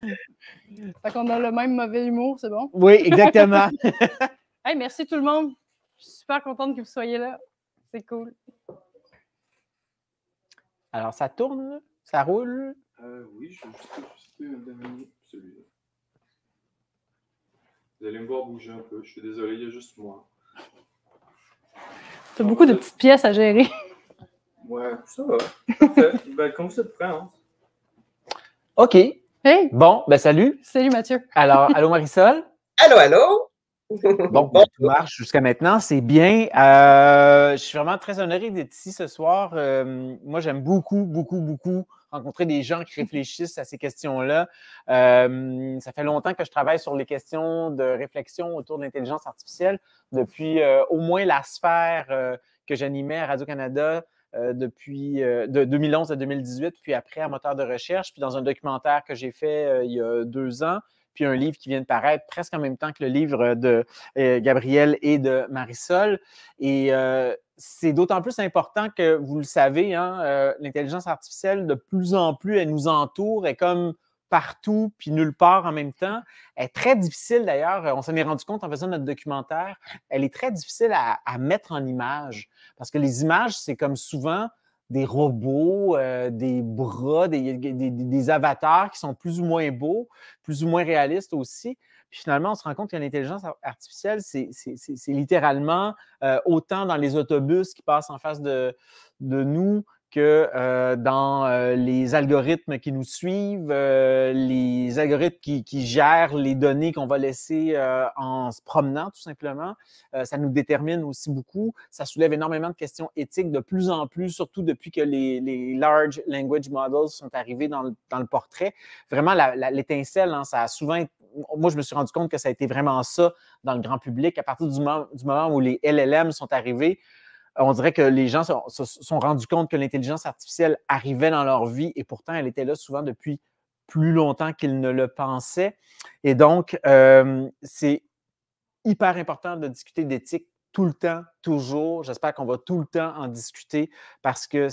Fait qu'on a le même mauvais humour, c'est bon? Oui, exactement. Hey, merci tout le monde. Je suis super contente que vous soyez là. C'est cool. Alors, ça tourne? Ça roule? Oui, je vais juste ajuster un dernier, celui-là. Vous allez me voir bouger un peu. Je suis désolé, il y a juste moi. T'as beaucoup de petites pièces à gérer. Ouais, ça va. Parfait. Ben, comme ça te prend. Hein. OK. Hey! Bon, ben salut. Salut Mathieu. Alors, allô Marisol? Allô, allô? Bon, tout marche jusqu'à maintenant, c'est bien. Je suis vraiment très honoré d'être ici ce soir. Moi, j'aime beaucoup rencontrer des gens qui réfléchissent à ces questions-là. Ça fait longtemps que je travaille sur les questions de réflexion autour de l'intelligence artificielle depuis au moins la sphère que j'animais à Radio-Canada depuis de 2011 à 2018, puis après à Moteur de recherche, puis dans un documentaire que j'ai fait il y a 2 ans. Puis un livre qui vient de paraître presque en même temps que le livre de Gabrielle et de Marisol. Et c'est d'autant plus important que, vous le savez, hein, l'intelligence artificielle, de plus en plus, elle nous entoure, elle est comme partout puis nulle part en même temps. Elle est très difficile d'ailleurs, on s'en est rendu compte en faisant notre documentaire, elle est très difficile à mettre en image. Parce que les images, c'est comme souvent des robots, des bras, des avatars qui sont plus ou moins beaux, plus ou moins réalistes aussi. Puis finalement, on se rend compte que l'intelligence artificielle, c'est littéralement autant dans les autobus qui passent en face de nous que dans les algorithmes qui nous suivent, les algorithmes qui gèrent les données qu'on va laisser en se promenant, tout simplement. Ça nous détermine aussi beaucoup. Ça soulève énormément de questions éthiques de plus en plus, surtout depuis que les Large Language Models sont arrivés dans le portrait. Vraiment, l'étincelle, hein, ça a souvent... Moi, je me suis rendu compte que ça a été vraiment ça dans le grand public. À partir du moment où les LLM sont arrivés, on dirait que les gens se sont rendus compte que l'intelligence artificielle arrivait dans leur vie et pourtant, elle était là souvent depuis plus longtemps qu'ils ne le pensaient. Et donc, c'est hyper important de discuter d'éthique tout le temps, toujours. J'espère qu'on va tout le temps en discuter parce que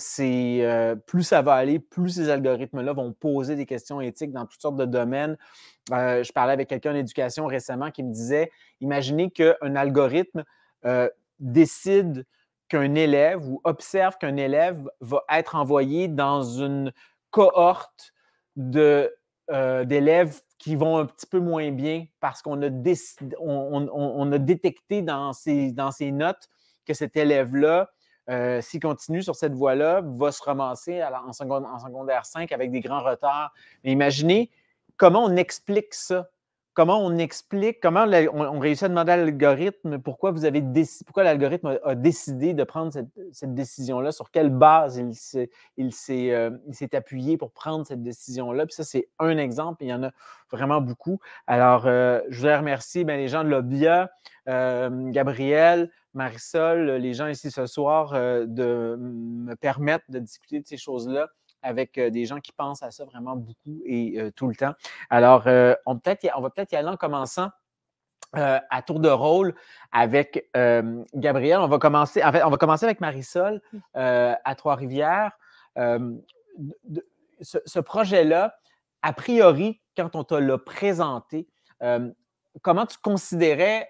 plus ça va aller, plus ces algorithmes-là vont poser des questions éthiques dans toutes sortes de domaines. Je parlais avec quelqu'un d'éducation récemment qui me disait, imaginez qu'un algorithme décide qu'un élève ou observe qu'un élève va être envoyé dans une cohorte d'élèves qui vont un petit peu moins bien parce qu'on a, on a détecté dans ses notes que cet élève-là, s'il continue sur cette voie-là, va se ramasser en secondaire 5 avec des grands retards. Mais imaginez comment on explique ça. Comment on explique, comment on réussit à demander à l'algorithme pourquoi l'algorithme a décidé de prendre cette décision-là, sur quelle base il s'est appuyé pour prendre cette décision-là. Puis ça, c'est un exemple, il y en a vraiment beaucoup. Alors, je voudrais remercier les gens de l'OBIA, Gabrielle, Marisol, les gens ici ce soir, de me permettre de discuter de ces choses-là avec des gens qui pensent à ça vraiment beaucoup et tout le temps. Alors, on va peut-être y aller en commençant à tour de rôle avec Gabrielle. On va commencer avec Marisol à Trois-Rivières. Ce projet-là, a priori, quand on te l'a présenté, comment tu considérais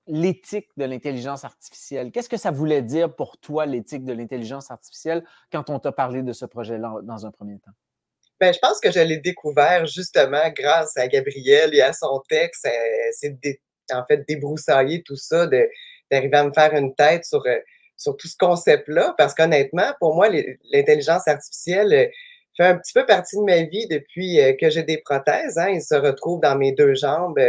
l'éthique de l'intelligence artificielle? Qu'est-ce que ça voulait dire pour toi, l'éthique de l'intelligence artificielle, quand on t'a parlé de ce projet-là dans un premier temps? Bien, je pense que je l'ai découvert justement grâce à Gabrielle et à son texte. C'est en fait débroussailler tout ça, d'arriver à me faire une tête sur tout ce concept-là. Parce qu'honnêtement, pour moi, l'intelligence artificielle fait un petit peu partie de ma vie depuis que j'ai des prothèses. Hein. Il se retrouve dans mes deux jambes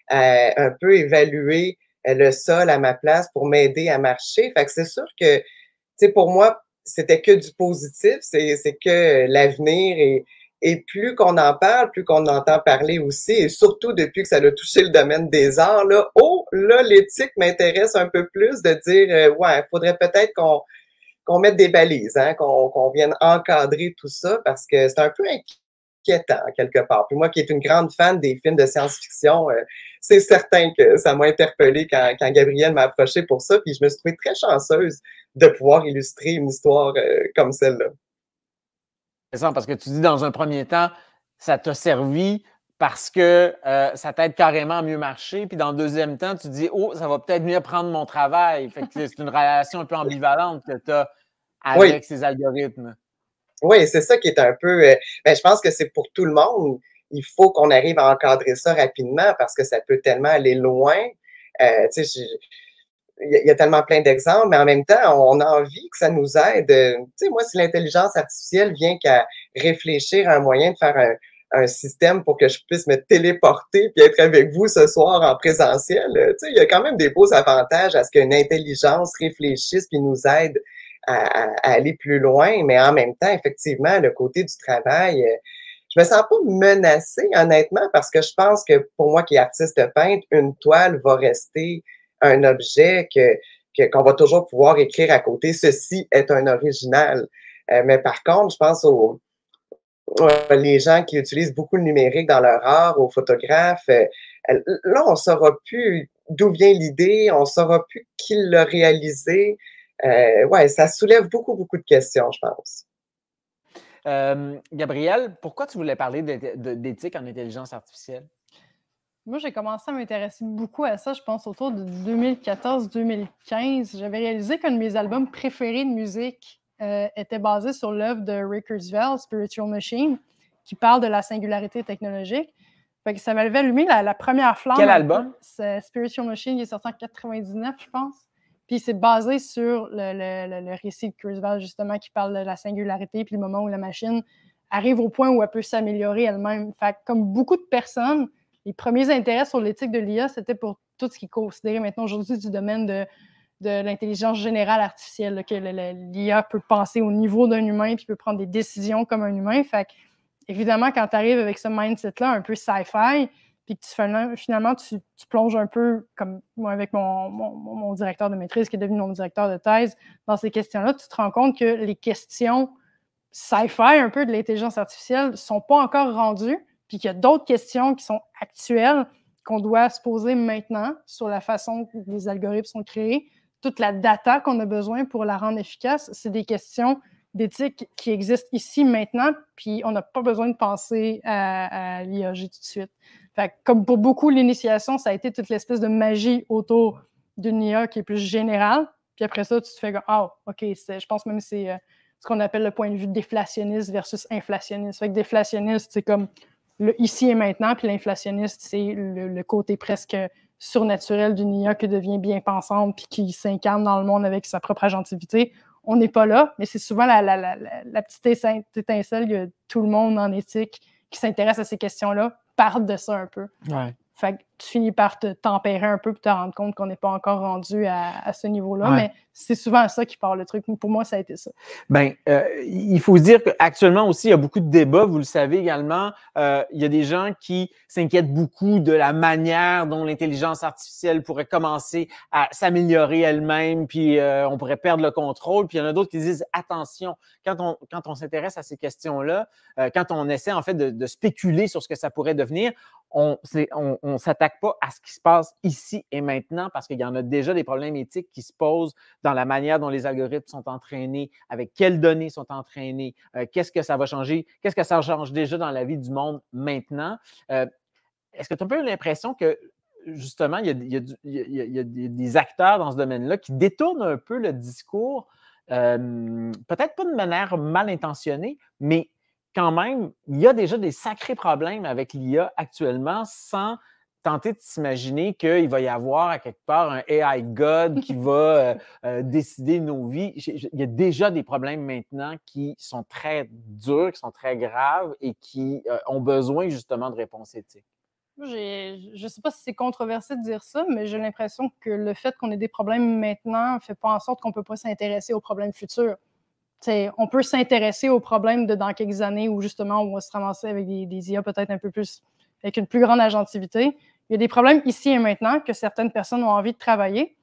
à un peu évaluer le sol à ma place pour m'aider à marcher. Fait que c'est sûr que, tu sais, pour moi, c'était que du positif, c'est que l'avenir et plus qu'on en parle, plus qu'on entend parler aussi, et surtout depuis que ça a touché le domaine des arts, là, là, l'éthique m'intéresse un peu plus de dire, ouais, il faudrait peut-être qu'on mette des balises, hein, qu'on vienne encadrer tout ça, parce que c'est un peu inquiétant, quelque part. Puis moi, qui est une grande fan des films de science-fiction, c'est certain que ça m'a interpellée quand Gabrielle m'a approché pour ça, puis je me suis trouvée très chanceuse de pouvoir illustrer une histoire comme celle-là. C'est ça, parce que tu dis dans un premier temps, ça t'a servi parce que ça t'aide carrément à mieux marcher. Puis dans le deuxième temps, tu te dis, oh, ça va peut-être mieux prendre mon travail. Fait que c'est une relation un peu ambivalente que tu as avec ces algorithmes. Oui, c'est ça qui est un peu. Je pense que c'est pour tout le monde. Il faut qu'on arrive à encadrer ça rapidement parce que ça peut tellement aller loin. Tu sais, il y a tellement plein d'exemples, mais en même temps, on a envie que ça nous aide. Tu sais, moi, si l'intelligence artificielle vient qu'à réfléchir à un moyen de faire un système pour que je puisse me téléporter puis être avec vous ce soir en présentiel, tu sais, il y a quand même des beaux avantages à ce qu'une intelligence réfléchisse puis nous aide à aller plus loin, mais en même temps, effectivement, le côté du travail, je me sens pas menacée, honnêtement, parce que je pense que pour moi qui est artiste peintre, une toile va rester un objet qu'on va toujours pouvoir écrire à côté. Ceci est un original. Mais par contre, je pense aux les gens qui utilisent beaucoup le numérique dans leur art, aux photographes. Là, on ne saura plus d'où vient l'idée, on ne saura plus qui l'a réalisé. Ouais, ça soulève beaucoup, beaucoup de questions, je pense. Gabrielle, pourquoi tu voulais parler d'éthique en intelligence artificielle? Moi, j'ai commencé à m'intéresser beaucoup à ça, je pense, autour de 2014-2015. J'avais réalisé qu'un de mes albums préférés de musique était basé sur l'œuvre de Ray Kurzweil, Spiritual Machine, qui parle de la singularité technologique. Fait que ça m'avait allumé la première flamme. Quel album? C'est Spiritual Machine, il est sorti en 99, je pense. Puis c'est basé sur le récit de Kurzweil, justement, qui parle de la singularité, puis le moment où la machine arrive au point où elle peut s'améliorer elle-même. Fait que comme beaucoup de personnes, les premiers intérêts sur l'éthique de l'IA, c'était pour tout ce qui est considéré maintenant aujourd'hui du domaine de l'intelligence générale artificielle, là, que l'IA peut penser au niveau d'un humain puis peut prendre des décisions comme un humain. Fait que, évidemment, quand tu arrives avec ce mindset-là un peu sci-fi, puis que finalement, tu plonges un peu, comme moi avec mon directeur de maîtrise qui est devenu mon directeur de thèse, dans ces questions-là, tu te rends compte que les questions sci-fi un peu de l'intelligence artificielle ne sont pas encore rendues, puis qu'il y a d'autres questions qui sont actuelles qu'on doit se poser maintenant sur la façon que les algorithmes sont créés, toute la data qu'on a besoin pour la rendre efficace. C'est des questions d'éthique qui existent ici, maintenant, puis on n'a pas besoin de penser à l'IAG tout de suite. Fait que, comme pour beaucoup, l'initiation, ça a été toute l'espèce de magie autour d'une IA qui est plus générale, puis après ça, tu te fais « Ah, OK, je pense même que c'est ce qu'on appelle le point de vue déflationniste versus inflationniste. » Fait que déflationniste, c'est comme le ici et maintenant, puis l'inflationniste, c'est le côté presque surnaturel d'une IA qui devient bien pensante puis qui s'incarne dans le monde avec sa propre agentivité. On n'est pas là, mais c'est souvent la petite étincelle que tout le monde en éthique qui s'intéresse à ces questions-là parle de ça un peu. Ouais. Fait que tu finis par te tempérer un peu pour te rendre compte qu'on n'est pas encore rendu à ce niveau-là, ouais. Mais c'est souvent ça qui part le truc. Pour moi, ça a été ça. Bien, il faut se dire qu'actuellement aussi, il y a beaucoup de débats, vous le savez également. Il y a des gens qui s'inquiètent beaucoup de la manière dont l'intelligence artificielle pourrait commencer à s'améliorer elle-même, puis on pourrait perdre le contrôle. Puis il y en a d'autres qui disent, attention, quand on s'intéresse à ces questions-là, quand on essaie en fait de spéculer sur ce que ça pourrait devenir, on ne s'attaque pas à ce qui se passe ici et maintenant parce qu'il y en a déjà des problèmes éthiques qui se posent dans la manière dont les algorithmes sont entraînés, avec quelles données sont entraînées, qu'est-ce que ça va changer, qu'est-ce que ça change déjà dans la vie du monde maintenant. Est-ce que tu as un peu l'impression que, justement, il y a des acteurs dans ce domaine-là qui détournent un peu le discours, peut-être pas de manière mal intentionnée, mais quand même, il y a déjà des sacrés problèmes avec l'IA actuellement sans tenter de s'imaginer qu'il va y avoir à quelque part un AI God qui va décider nos vies. Il y a déjà des problèmes maintenant qui sont très durs, qui sont très graves et qui ont besoin justement de réponses éthiques. Je ne sais pas si c'est controversé de dire ça, mais j'ai l'impression que le fait qu'on ait des problèmes maintenant ne fait pas en sorte qu'on ne peut pas s'intéresser aux problèmes futurs. T'sais, on peut s'intéresser aux problèmes de dans quelques années où justement on va se ramasser avec des IA peut-être un peu plus, avec une plus grande agentivité. Il y a des problèmes ici et maintenant que certaines personnes ont envie de travailler,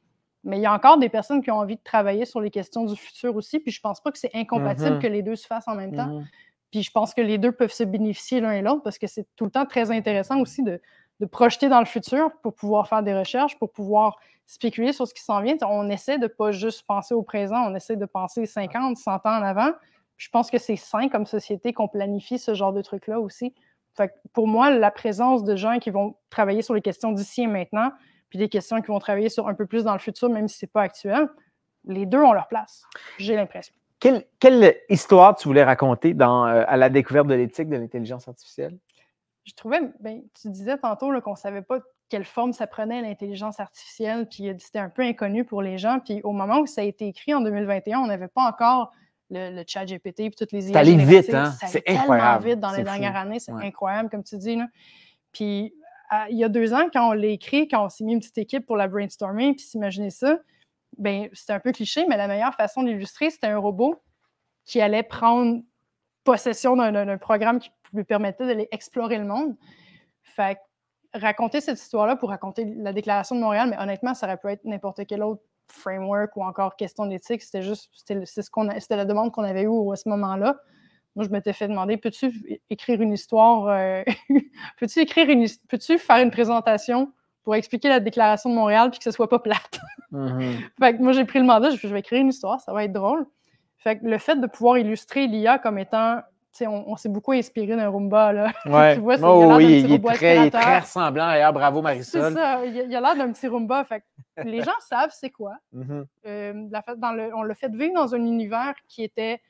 mais il y a encore des personnes qui ont envie de travailler sur les questions du futur aussi, puis je pense pas que c'est incompatible que les deux se fassent en même temps. Puis je pense que les deux peuvent se bénéficier l'un et l'autre parce que c'est tout le temps très intéressant aussi de projeter dans le futur pour pouvoir faire des recherches, pour pouvoir spéculer sur ce qui s'en vient. On essaie de ne pas juste penser au présent, on essaie de penser 50, 100 ans en avant. Puis je pense que c'est sain comme société qu'on planifie ce genre de trucs-là aussi Fait que pour moi, la présence de gens qui vont travailler sur les questions d'ici et maintenant, puis des questions qui vont travailler sur un peu plus dans le futur, même si ce n'est pas actuel, les deux ont leur place, j'ai l'impression. Quelle histoire tu voulais raconter à la découverte de l'éthique de l'intelligence artificielle? Je trouvais, tu disais tantôt qu'on ne savait pas quelle forme ça prenait l'intelligence artificielle, puis c'était un peu inconnu pour les gens. Puis au moment où ça a été écrit en 2021, on n'avait pas encore le chat GPT et toutes les IA. C'est allé vite, hein? C'est incroyable. Vite dans les dernières années, c'est incroyable, comme tu dis. Là. Puis il y a 2 ans, quand on l'a écrit, quand on s'est mis une petite équipe pour la brainstorming, puis s'imaginer ça, c'était un peu cliché, mais la meilleure façon d'illustrer, c'était un robot qui allait prendre possession d'un programme qui lui permettait d'aller explorer le monde. Fait que raconter cette histoire-là pour raconter la Déclaration de Montréal, mais honnêtement, ça aurait pu être n'importe quel autre framework ou encore question d'éthique. C'était la demande qu'on avait eue à ce moment-là. Moi, je m'étais fait demander, peux-tu écrire une histoire, peux-tu faire une présentation pour expliquer la Déclaration de Montréal puis que ce soit pas plate? Fait que moi, j'ai pris le mandat, je vais écrire une histoire, ça va être drôle. Fait que le fait de pouvoir illustrer l'IA comme étant, on s'est beaucoup inspiré d'un Roomba, là. Ouais. Tu vois, il est très ressemblant. D'ailleurs, bravo Marisol. C'est ça, il a l'air d'un petit Roomba. Fait que les gens savent c'est quoi. On l'a fait vivre dans un univers qui était,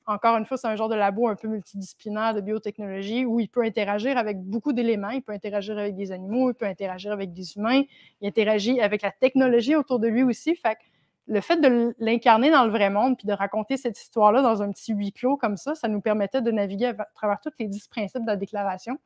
encore une fois, c'est un genre de labo un peu multidisciplinaire de biotechnologie où il peut interagir avec beaucoup d'éléments. Il peut interagir avec des animaux, il peut interagir avec des humains, il interagit avec la technologie autour de lui aussi. Fait que le fait de l'incarner dans le vrai monde puis de raconter cette histoire-là dans un petit huis clos comme ça nous permettait de naviguer à travers tous les 10 principes de la Déclaration.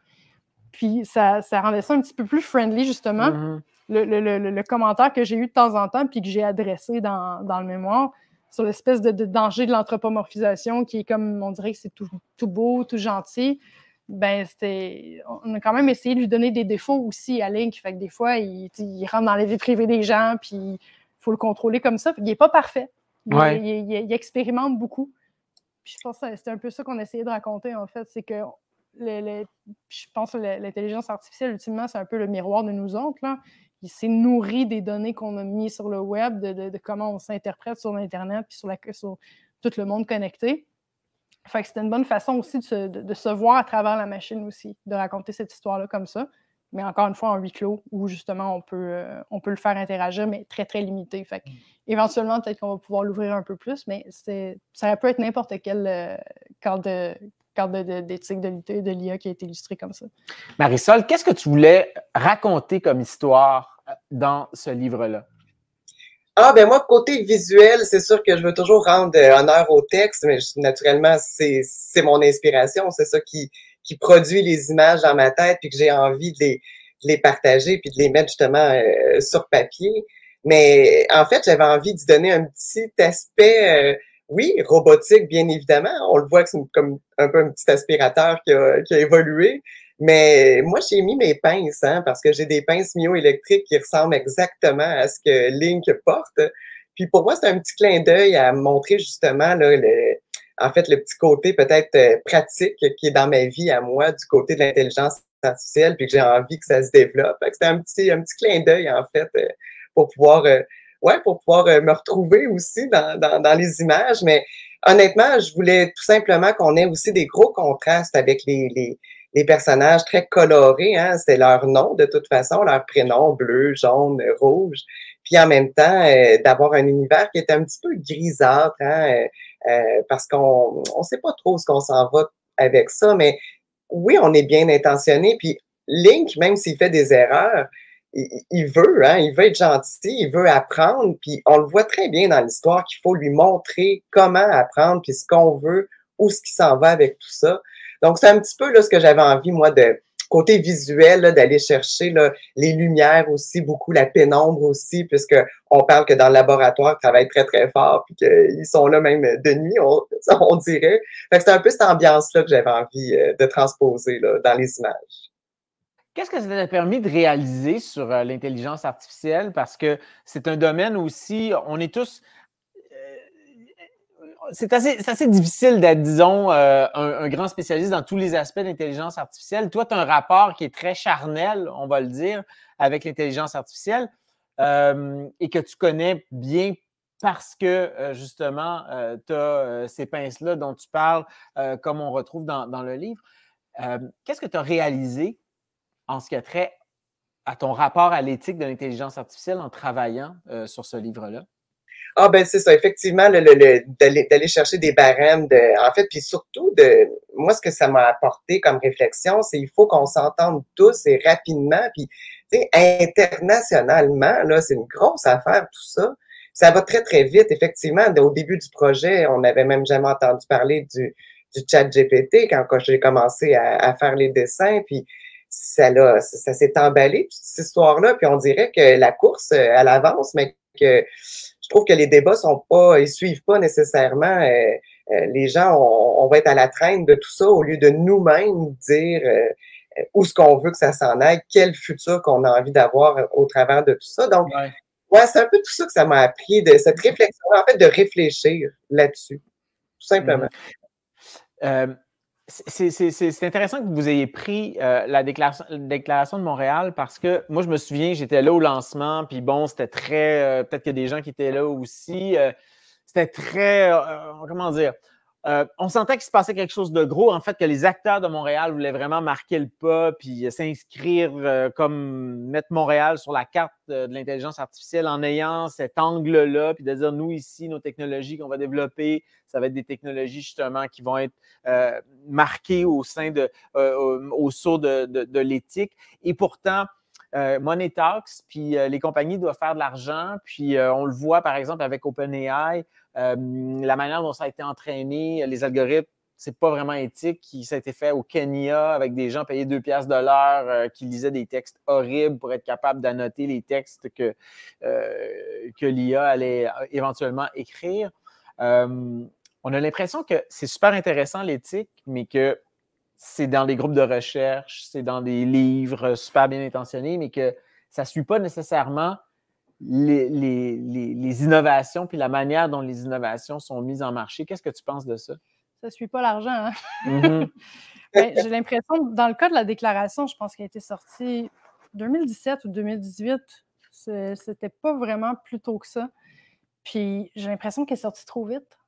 Puis ça rendait ça un petit peu plus friendly, justement. Le commentaire que j'ai eu de temps en temps puis que j'ai adressé dans le mémoire sur l'espèce de danger de l'anthropomorphisation qui est comme, on dirait que c'est tout beau, tout gentil, on a quand même essayé de lui donner des défauts aussi à Link. Fait que des fois, il rentre dans la vie privée des gens puis faut le contrôler comme ça. Il n'est pas parfait. Il expérimente beaucoup. Puis je pense que c'est un peu ça qu'on a essayé de raconter, en fait. C'est que je pense que l'intelligence artificielle, ultimement, c'est un peu le miroir de nous autres. Là. Il s'est nourri des données qu'on a mises sur le web, de comment on s'interprète sur l'Internet puis sur tout le monde connecté. Fait que c'était une bonne façon aussi de se voir à travers la machine aussi, de raconter cette histoire-là comme ça. Mais encore une fois, en huis clos, où justement, on peut le faire interagir, mais très, très limité. Fait que, éventuellement, peut-être qu'on va pouvoir l'ouvrir un peu plus, mais ça peut être n'importe quel cadre d'éthique de l'IA qui a été illustré comme ça. Marisol, qu'est-ce que tu voulais raconter comme histoire dans ce livre-là? Moi, côté visuel, c'est sûr que je veux toujours rendre honneur au texte, mais naturellement, c'est mon inspiration. C'est ça qui produit les images dans ma tête, puis que j'ai envie de les partager, puis de les mettre justement sur papier. Mais en fait, j'avais envie d'y donner un petit aspect, oui, robotique, bien évidemment. On le voit que c'est comme un peu un petit aspirateur qui a évolué. Mais moi, j'ai mis mes pinces, parce que j'ai des pinces myoélectriques qui ressemblent exactement à ce que Link porte. Puis pour moi, c'est un petit clin d'œil à montrer justement là, en fait, le petit côté peut-être pratique qui est dans ma vie à moi, du côté de l'intelligence artificielle, puis que j'ai envie que ça se développe. Fait que c'était un petit clin d'œil, en fait, pour pouvoir me retrouver aussi dans les images. Mais honnêtement, je voulais tout simplement qu'on ait aussi des gros contrastes avec les personnages très colorés, c'est leur nom de toute façon, leur prénom, bleu, jaune, rouge. Puis en même temps, d'avoir un univers qui est un petit peu grisâtre, parce qu'on sait pas trop ce qu'on s'en va avec ça, mais oui, on est bien intentionné. Puis Link, même s'il fait des erreurs, il veut être gentil, il veut apprendre, puis on le voit très bien dans l'histoire qu'il faut lui montrer comment apprendre, puis ce qu'on veut, où ce qui s'en va avec tout ça. Donc, c'est un petit peu là, ce que j'avais envie, moi, de côté visuel, d'aller chercher là, les lumières aussi, beaucoup la pénombre aussi, puisqu'on parle que dans le laboratoire, ils travaillent très, très fort, puis qu'ils sont là même de nuit, on dirait. Fait que c'est un peu cette ambiance-là que j'avais envie de transposer là, dans les images. Qu'est-ce que ça t'a permis de réaliser sur l'intelligence artificielle? Parce que c'est un domaine aussi, on est tous... c'est assez difficile d'être, disons, un grand spécialiste dans tous les aspects de l'intelligence artificielle. Toi, tu as un rapport qui est très charnel, on va le dire, avec l'intelligence artificielle et que tu connais bien parce que, justement, tu as ces pinces-là dont tu parles, comme on retrouve dans le livre. Qu'est-ce que tu as réalisé en ce qui a trait à ton rapport à l'éthique de l'intelligence artificielle en travaillant sur ce livre-là? Ah ben c'est ça, effectivement, d'aller chercher des barèmes, en fait, puis surtout, moi, ce que ça m'a apporté comme réflexion, c'est il faut qu'on s'entende tous et rapidement, puis, tu sais, internationalement, là, c'est une grosse affaire, tout ça. Ça va très, très vite, effectivement. Au début du projet, on n'avait même jamais entendu parler du chat GPT quand j'ai commencé à faire les dessins, puis ça s'est emballé, toute cette histoire-là, puis on dirait que la course, elle avance, mais que je trouve que les débats ils suivent pas nécessairement. Les gens, on va être à la traîne de tout ça au lieu de nous-mêmes dire où est-ce qu'on veut que ça s'en aille, quel futur qu'on a envie d'avoir au travers de tout ça. Donc, c'est un peu tout ça que ça m'a appris, de cette réflexion, en fait, de réfléchir là-dessus, tout simplement. C'est intéressant que vous ayez pris la déclaration de Montréal parce que moi, je me souviens, j'étais là au lancement, puis bon, c'était très... peut-être qu'il y a des gens qui étaient là aussi. C'était très... comment dire? On sentait qu'il se passait quelque chose de gros, en fait, que les acteurs de Montréal voulaient vraiment marquer le pas, puis s'inscrire comme mettre Montréal sur la carte de l'intelligence artificielle en ayant cet angle-là, puis de dire, nous, ici, nos technologies qu'on va développer, ça va être des technologies, justement, qui vont être marquées au sein au sceau de l'éthique. Et pourtant, Money Talks, puis les compagnies doivent faire de l'argent, puis on le voit, par exemple, avec OpenAI, la manière dont ça a été entraîné, les algorithmes, c'est pas vraiment éthique. Ça a été fait au Kenya avec des gens payés 2 piastres de l'heure qui lisaient des textes horribles pour être capable d'annoter les textes que l'IA allait éventuellement écrire. On a l'impression que c'est super intéressant l'éthique, mais que c'est dans des groupes de recherche, c'est dans des livres super bien intentionnés, mais que ça ne suit pas nécessairement les innovations puis la manière dont les innovations sont mises en marché. Qu'est-ce que tu penses de ça? Ça ne suit pas l'argent, hein? Mm-hmm. Ben, j'ai l'impression, dans le cas de la déclaration, je pense qu'elle a été sortie 2017 ou 2018. C'était pas vraiment plus tôt que ça. Puis j'ai l'impression qu'elle est sortie trop vite.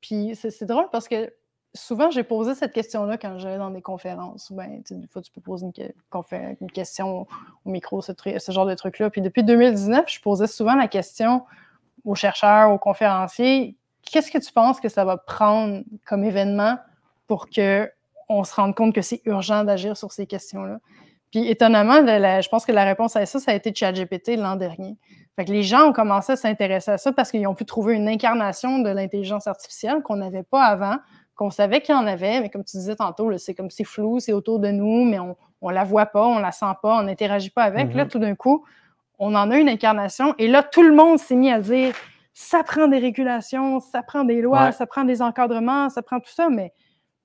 Puis c'est drôle parce que souvent, j'ai posé cette question-là quand j'allais dans des conférences. Ben, des fois, tu peux poser une question au micro, ce genre de truc-là. Puis depuis 2019, je posais souvent la question aux chercheurs, aux conférenciers, qu'est-ce que tu penses que ça va prendre comme événement pour qu'on se rende compte que c'est urgent d'agir sur ces questions-là? Puis étonnamment, je pense que la réponse à ça, ça a été ChatGPT l'an dernier. Fait que les gens ont commencé à s'intéresser à ça parce qu'ils ont pu trouver une incarnation de l'intelligence artificielle qu'on n'avait pas avant, qu'on savait qu'il y en avait, mais comme tu disais tantôt, c'est comme c'est flou, c'est autour de nous, mais on la voit pas, on la sent pas, on n'interagit pas avec. Mm-hmm. Là, tout d'un coup, on en a une incarnation et là, tout le monde s'est mis à dire ça prend des régulations, ça prend des lois, ça prend des encadrements, ça prend tout ça, mais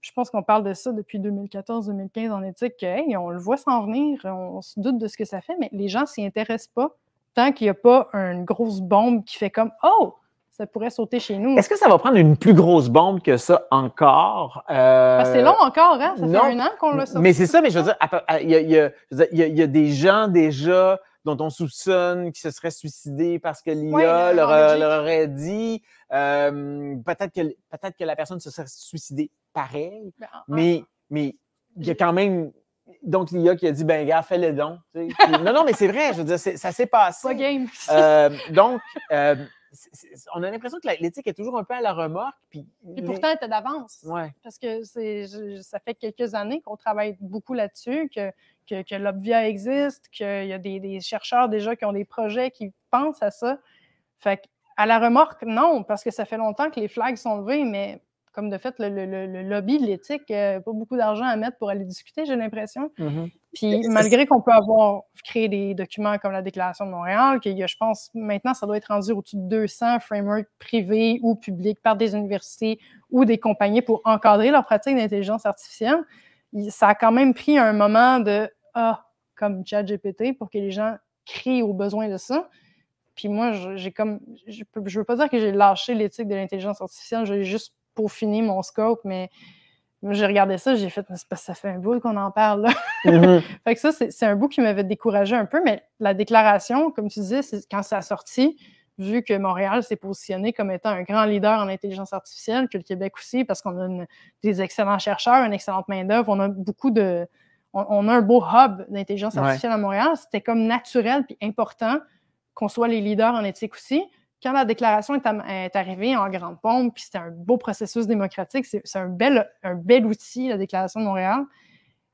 je pense qu'on parle de ça depuis 2014-2015 en éthique, hey, on le voit s'en venir, on se doute de ce que ça fait, mais les gens ne s'y intéressent pas tant qu'il n'y a pas une grosse bombe qui fait comme « Oh, ça pourrait sauter chez nous ». Est-ce que ça va prendre une plus grosse bombe que ça encore? C'est long encore, hein? Ça fait 1 an qu'on l'a sorti. Mais c'est ça, mais je veux dire, il y a des gens déjà dont on soupçonne qu'ils se seraient suicidés parce que l'IA leur aurait dit peut-être que la personne se serait suicidée pareil, mais il y a quand même donc l'IA qui a dit ben gars, fais-le donc. Non, mais c'est vrai, je veux dire, ça s'est passé. Pas game. Donc, on a l'impression que l'éthique est toujours un peu à la remorque. Et pourtant, elle était d'avance. Ouais. Parce que ça fait quelques années qu'on travaille beaucoup là-dessus, que l'Obvia existe, qu'il y a des chercheurs déjà qui ont des projets qui pensent à ça. Fait qu'à la remorque, non, parce que ça fait longtemps que les flags sont levés, mais comme de fait, le lobby de l'éthique n'a pas beaucoup d'argent à mettre pour aller discuter, j'ai l'impression. Mm-hmm. Puis malgré qu'on peut avoir créé des documents comme la Déclaration de Montréal, je pense maintenant, ça doit être rendu au-dessus de 200 frameworks privés ou publics par des universités ou des compagnies pour encadrer leur pratique d'intelligence artificielle. Ça a quand même pris un moment comme ChatGPT pour que les gens crient au besoin de ça. Puis moi, je veux pas dire que j'ai lâché l'éthique de l'intelligence artificielle, j'ai juste peaufiner mon scope, mais j'ai regardé ça, j'ai fait, parce que ça fait un bout qu'on en parle, là. Mm-hmm. Fait que ça, c'est un bout qui m'avait découragé un peu, mais la déclaration, comme tu disais, quand ça a sorti, vu que Montréal s'est positionné comme étant un grand leader en intelligence artificielle, que le Québec aussi, parce qu'on a des excellents chercheurs, une excellente main-d'œuvre, on a un beau hub d'intelligence artificielle à Montréal. C'était comme naturel puis important qu'on soit les leaders en éthique aussi. Quand la déclaration est arrivée en grande pompe, puis c'était un beau processus démocratique, c'est un bel outil, la déclaration de Montréal,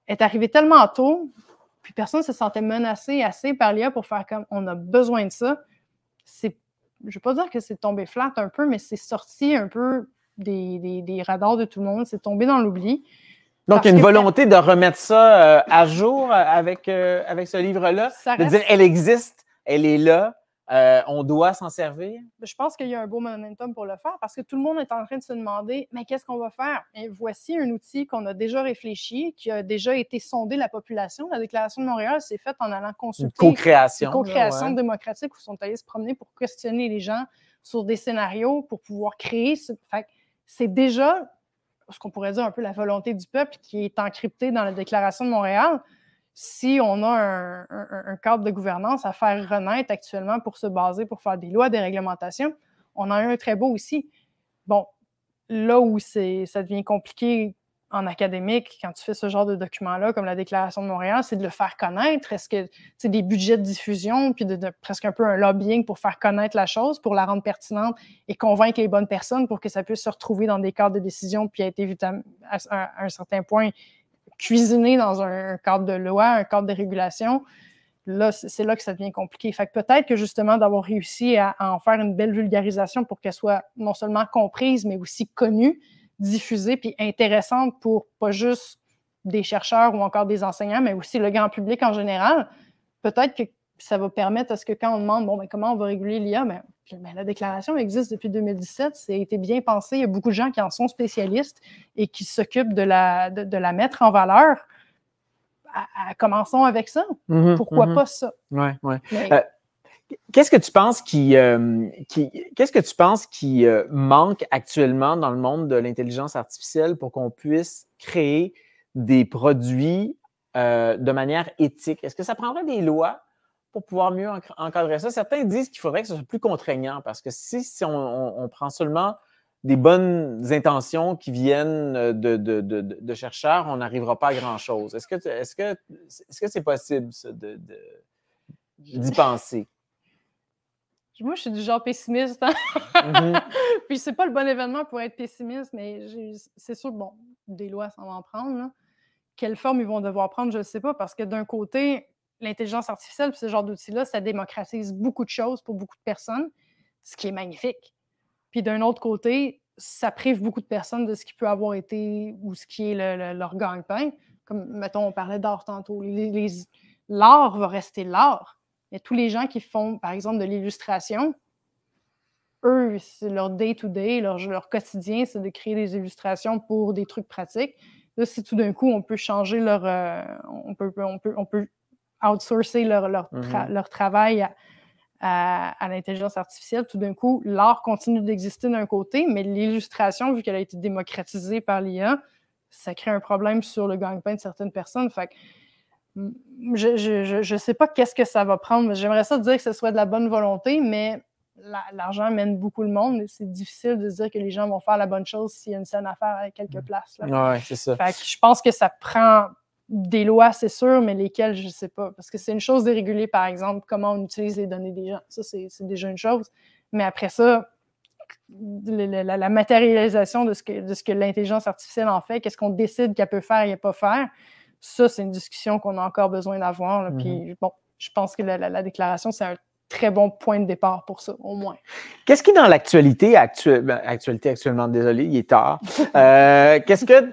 est arrivée tellement tôt, puis personne ne se sentait menacé assez par l'IA pour faire comme on a besoin de ça. Je ne veux pas dire que c'est tombé flat un peu, mais c'est sorti un peu des radars de tout le monde, c'est tombé dans l'oubli. Donc, il y a une volonté de remettre ça à jour avec ce livre-là, de dire elle existe, elle est là, on doit s'en servir. Je pense qu'il y a un beau momentum pour le faire parce que tout le monde est en train de se demander mais qu'est-ce qu'on va faire? Et voici un outil qu'on a déjà réfléchi, qui a déjà été sondé la population. La Déclaration de Montréal s'est faite en allant consulter une co-création démocratique où ils sont allés se promener pour questionner les gens sur des scénarios pour pouvoir créer. C'est déjà ce qu'on pourrait dire un peu la volonté du peuple qui est encryptée dans la Déclaration de Montréal. Si on a un cadre de gouvernance à faire renaître actuellement pour se baser, pour faire des lois, des réglementations, on en a un très beau aussi. Bon, là où ça devient compliqué en académique, quand tu fais ce genre de document-là, comme la Déclaration de Montréal, c'est de le faire connaître. Est-ce que c'est des budgets de diffusion, puis de presque un peu un lobbying pour faire connaître la chose, pour la rendre pertinente et convaincre les bonnes personnes pour que ça puisse se retrouver dans des cadres de décision, puis être évidemment, à un certain point, cuisiner dans un cadre de loi, un cadre de régulation. Là, c'est là que ça devient compliqué. Fait que peut-être que justement d'avoir réussi à en faire une belle vulgarisation pour qu'elle soit non seulement comprise, mais aussi connue, diffusée, puis intéressante pour pas juste des chercheurs ou encore des enseignants, mais aussi le grand public en général. Peut-être que ça va permettre à ce que quand on demande comment on va réguler l'IA, la déclaration existe depuis 2017, ça a été bien pensé, il y a beaucoup de gens qui en sont spécialistes et qui s'occupent de la mettre en valeur. Commençons avec ça. Pourquoi pas ça? Ouais. Qu'est-ce que tu penses qui manque actuellement dans le monde de l'intelligence artificielle pour qu'on puisse créer des produits de manière éthique? Est-ce que ça prendrait des lois pour pouvoir mieux encadrer ça? Certains disent qu'il faudrait que ce soit plus contraignant parce que si on prend seulement des bonnes intentions qui viennent de chercheurs, on n'arrivera pas à grand-chose. Est-ce que c'est possible d'y penser? Moi, je suis du genre pessimiste. Puis c'est pas le bon événement pour être pessimiste, mais c'est sûr que, bon, des lois, ça va en prendre. Là. Quelle forme ils vont devoir prendre, je ne sais pas, parce que d'un côté, l'intelligence artificielle, puis ce genre d'outils-là, ça démocratise beaucoup de choses pour beaucoup de personnes, ce qui est magnifique. Puis d'un autre côté, ça prive beaucoup de personnes de ce qui peut avoir été ou ce qui est leur gagne-pain. Comme, mettons, on parlait d'art tantôt. L'art va rester l'art. Mais tous les gens qui font, par exemple, de l'illustration, eux, c'est leur day-to-day, leur quotidien, c'est de créer des illustrations pour des trucs pratiques. Là, si tout d'un coup, on peut changer on peut outsourcer leur travail à l'intelligence artificielle, tout d'un coup, l'art continue d'exister d'un côté, mais l'illustration, vu qu'elle a été démocratisée par l'IA, ça crée un problème sur le gagne-pain de certaines personnes. Fait que je ne sais pas qu'est-ce que ça va prendre, mais j'aimerais ça dire que ce soit de la bonne volonté, mais l'argent mène beaucoup le monde et c'est difficile de se dire que les gens vont faire la bonne chose s'il y a une scène à faire à quelques places. Oui, c'est ça. Fait que je pense que ça prend des lois, c'est sûr, mais lesquelles, je ne sais pas. Parce que c'est une chose de réguler, par exemple, comment on utilise les données des gens. Ça, c'est déjà une chose. Mais après ça, la matérialisation de ce que l'intelligence artificielle en fait, qu'est-ce qu'on décide qu'elle peut faire et pas faire, ça, c'est une discussion qu'on a encore besoin d'avoir. Puis, bon, je pense que la déclaration, c'est un très bon point de départ pour ça, au moins. Qu'est-ce qui, dans l'actualité, actuellement, désolé, il est tard, qu'est-ce que,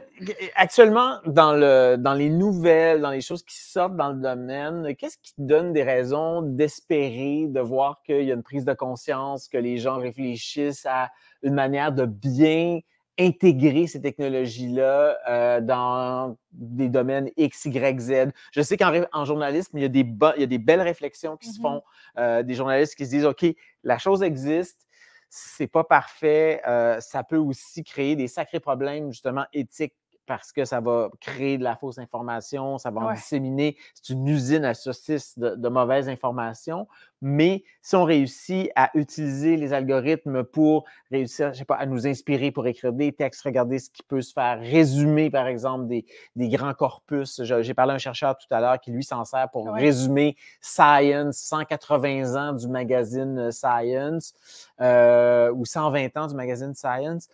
actuellement, dans les nouvelles, dans les choses qui sortent dans le domaine, qu'est-ce qui te donne des raisons d'espérer, de voir qu'il y a une prise de conscience, que les gens réfléchissent à une manière de bien intégrer ces technologies-là dans des domaines X, Y, Z. Je sais qu'en journalisme, il y a des belles réflexions qui se font, des journalistes qui se disent « OK, la chose existe, c'est pas parfait, ça peut aussi créer des sacrés problèmes justement éthiques parce que ça va créer de la fausse information, ça va en Ouais. disséminer. C'est une usine à saucisses de mauvaises informations. Mais si on réussit à utiliser les algorithmes pour réussir, je sais pas, à nous inspirer pour écrire des textes, regarder ce qui peut se faire résumer, par exemple, des grands corpus. J'ai parlé à un chercheur tout à l'heure qui, lui, s'en sert pour résumer Science, 180 ans du magazine Science ou 120 ans du magazine Science.